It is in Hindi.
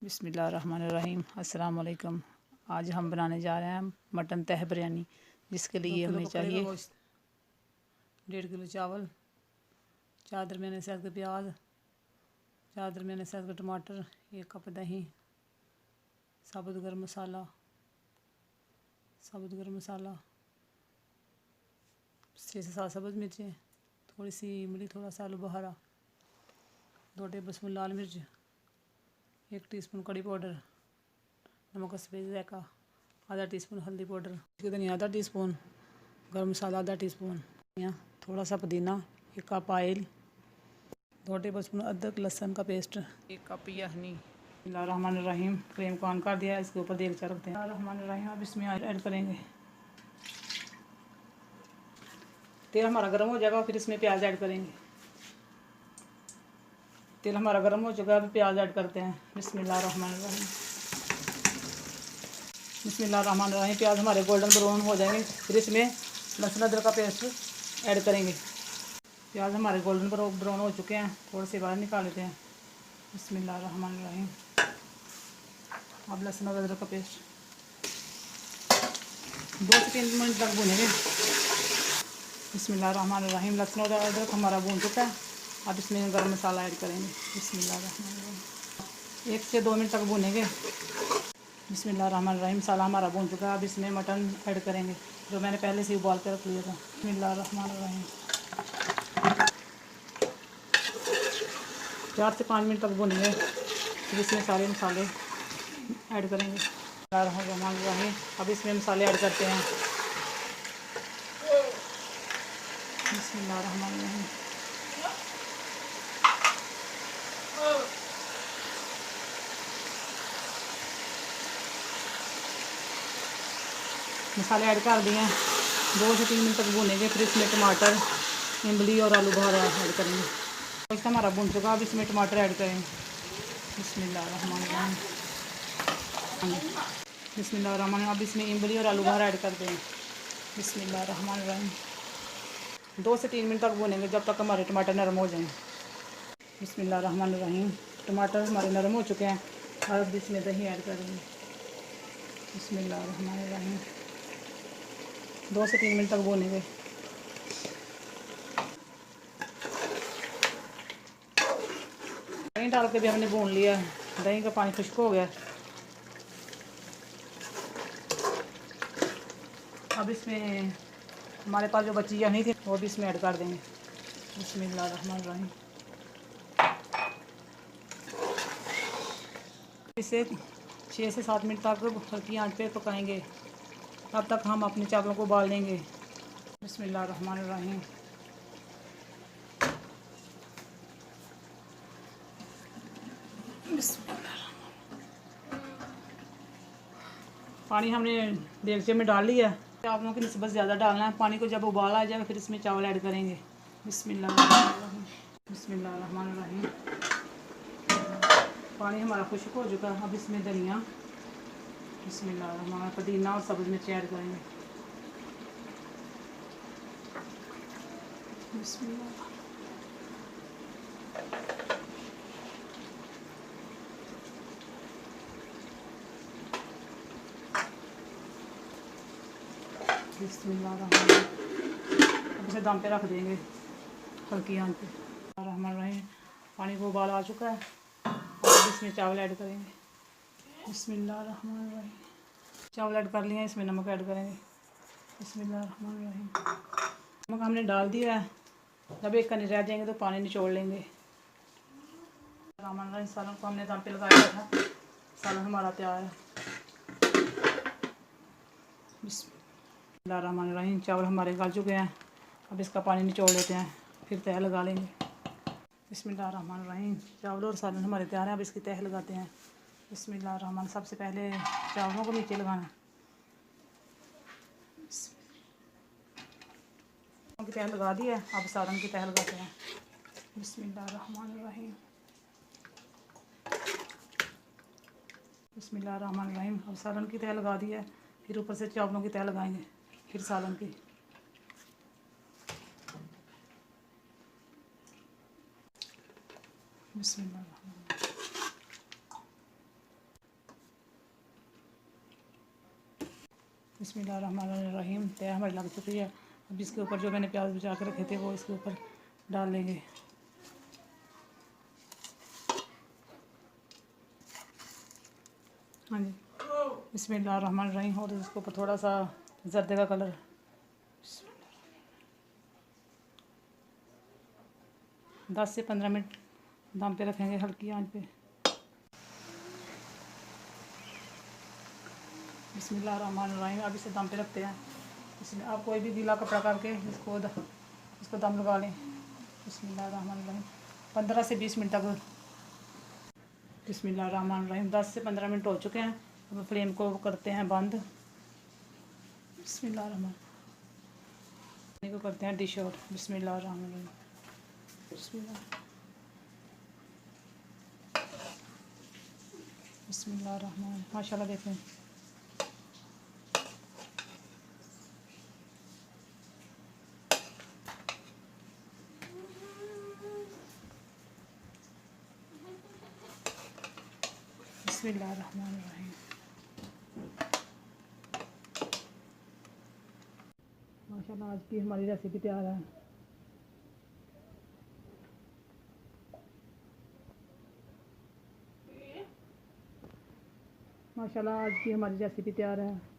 बिस्मिल्लाहिर्रहमानिर्रहीम। अस्सलाम वालेकुम। आज हम बनाने जा रहे हैं मटन तह बिरयानी, जिसके लिए हमें चाहिए 1.5 किलो चावल, 4 दरमियाने साइज़ के प्याज, 4 दरमियाने साइज़ के टमाटर, 1 कप दही, साबुत गर्म मसाला, 6 से 7 सब्ज़ मिर्चें, थोड़ी सी इमली, थोड़ा सा आलू बुखारा, 2 टेबलस्पून लाल मिर्च, 1 टीस्पून कड़ी पाउडर, नमक सफ़ेद जायका, आधा टीस्पून हल्दी पाउडर, धनिया आधा टीस्पून, गरम मसाला आधा टीस्पून, थोड़ा सा पुदीना, 1 कप ऑयल, 2 टेबलस्पून अदरक लहसुन का पेस्ट, 1 कप यखनी। बिस्मिल्लाहिर्रहमानिर्रहीम। फ्लेम को ऑन कर दिया है, इसके ऊपर देगचा रखते हैं। बिस्मिल्लाहिर्रहमानिर्रहीम। अब इसमें ऐड करेंगे तेल। हमारा गर्म हो जाएगा, फिर इसमें प्याज ऐड करेंगे। तेल हमारा गर्म हो चुका है, अब प्याज ऐड करते हैं। बिस्मिल्लाहिर्रहमानिर्रहीम। बिस्मिल्लाहिर्रहमानिर्रहीम। प्याज हमारे गोल्डन ब्राउन हो जाएंगे, फिर इसमें लहसुन अदरक का पेस्ट ऐड करेंगे। प्याज हमारे गोल्डन ब्राउन हो चुके हैं, थोड़े से बाहर निकाल लेते हैं। बिस्मिल्लाहिर्रहमानिर्रहीम। अब लहसुन और अदरक का पेस्ट 2 से 3 मिनट तक भूनेंगे। बिस्मिल्लाहिर्रहमानिर्रहीम। लहसुन और अदरक हमारा भून चुका है, अब इसमें गरम मसाला ऐड करेंगे। बिस्मिल्लाहिर्रहमानिर्रहीम। 1 से 2 मिनट तक भूनेंगे। बिस्मिल्लाहिर्रहमानिर्रहीम। मसाला हमारा भून चुका है, अब इसमें मटन ऐड करेंगे, जो मैंने पहले से उबाल कर रख लिया था। बिस्मिल्लाहिर्रहमानिर्रहीम। 4 से 5 मिनट तक भूनेंगे, फिर इसमें सारे मसाले ऐड करेंगे। बिस्मिल्लाहिर्रहमानिर्रहीम। अब इसमें मसाले ऐड करते हैं। बिस्मिल्लाहिर्रहमानिर्रहीम। मसाले ऐड कर दिए हैं, 2 से 3 मिनट तक भूनेंगे, फिर इसमें टमाटर, इमली और आलू बुखारा ऐड करेंगे। इसका हमारा भून चुका, अब इसमें टमाटर ऐड करेंगे। बिस्मिल्लाहिर्रहमानिर्रहीम। बिस्मिल्लाहिर्रहमानिर्रहीम। अब इसमें इमली और आलू बुखारा ऐड कर देंगे। बिस्मिल्लाहिर्रहमानिर्रहीम। 2 से 3 मिनट तक भूनेंगे, जब तक हमारे टमाटर नरम हो जाएं। बिस्मिल्लाहिर्रहमानिर्रहीम। टमाटर हमारे नरम हो चुके हैं, अब इसमें दही ऐड करेंगे। बिस्मिल्लाहिर्रहमानिर्रहीम। 2 से 3 मिनट तक भूनेंगे। दही डाल के भी हमने भून लिया है, दही का पानी खुश्क हो गया। अब इसमें हमारे पास जो बची यखनी थी, वो भी इसमें ऐड कर देंगे। बिस्मिल्लाहिर्रहमानिर्रहीम। इसे 6 से 7 मिनट तक हल्की आंच पे पकाएंगे, तब तक हम अपने चावलों को उबाल लेंगे। बिस्मिल्लाहिर्रहमानिर्रहीम। पानी हमने देगचे में डाल लिया है, चावलों की निस्बत ज़्यादा डालना है। पानी को जब उबाल आ जाए, फिर इसमें चावल ऐड करेंगे। बिस्मिल्लाहिर्रहमानिर्रहीम। बिस्मिल्लाहिर्रहमानिर्रहीम। पानी हमारा खुश्क हो चुका है, अब इसमें धनिया, बिस्मिल्लाहिर्रहमानिर्रहीम, पुदीना और सब्ज़ मिर्च ऐड करेंगे। बिस्मिल्लाह। बिस्मिल्लाहिर्रहमानिर्रहीम। अब इसे दम पे रख देंगे, हल्की आंच पे। बिस्मिल्लाहिर्रहमानिर्रहीम। पानी को उबाल आ चुका है, और इसमें चावल ऐड करेंगे। बिस्मिल्लाहिर्रहमानिर्रहीम। चावल ऐड कर लिए हैं, इसमें नमक ऐड करेंगे। बिस्मिल्लाहिर्रहमानिर्रहीम। नमक हमने डाल दिया है, जब एक कनी रह जाएंगे तो पानी निचोड़ लेंगे। सालन को हमने दम पे लगाया था, सालन हमारा तैयार है। बिस्मिल्लाहिर्रहमानिर्रहीम। चावल हमारे गल चुके हैं, अब इसका पानी निचोड़ लेते हैं, फिर तह लगा लेंगे। बिस्मिल्लाहिर्रहमानिर्रहीम। चावल और सालन हमारे तैयार हैं, अब इसकी तह लगाते हैं। बिस्मिल्लाहिर्रहमान। सबसे पहले चावलों को नीचे लगाना, की तह लगा दी है, अब सालन की तह लगाते हैं। बिस्मिल्लाहिर्रहमानिर्रहीम। बिस्मिल्लाहिर्रहमानिर्रहीम। अब सालन की तह लगा दी है, फिर ऊपर से चावलों की तह लगाएंगे, फिर सालन की। बिस्मिल्लाहिर्रहमानिर्रहीम। बिस्मिल्लाहिर्रहमानिर्रहीम। तय हमारी लग चुकी है। अब इसके ऊपर जो मैंने प्याज बचा के रखे थे वो इसके ऊपर डाल लेंगे। हाँ जी, बिस्मिल्लाहिर्रहमानिर्रहीम। और इसके ऊपर थोड़ा सा जर्दे का कलर। 10 से 15 मिनट दम पे रखेंगे हल्की आंच पे। बिस्मिल्लाहिर्रहमानिर्रहीम। अब इसे दम पे रखते हैं। इसमें आप कोई भी गीला कपड़ा करके इसको दम लगा लें। बिस्मिल्लाहिर्रहमानिर्रहीम। 15 से 20 मिनट तक। बिस्मिल्लाहिर्रहमानिर्रहीम। 10 से 15 मिनट हो चुके हैं। अब फ्लेम को करते हैं बंद। बिस्मिल्लाहिर्रहमानिर्रहीम। को करते हैं डिश आउट। बिस्मिल्लाहिर्रहमानिर्रहीम। बिस्मिल्लाहिर्रहमानिर्रहीम। माशाल्लाह देखें। बिस्मिल्लाहिर्रहमानिर्रहीम। माशाल्लाह आज की हमारी रेसिपी तैयार है। माशाल्लाह आज की हमारी रेसिपी तैयार है।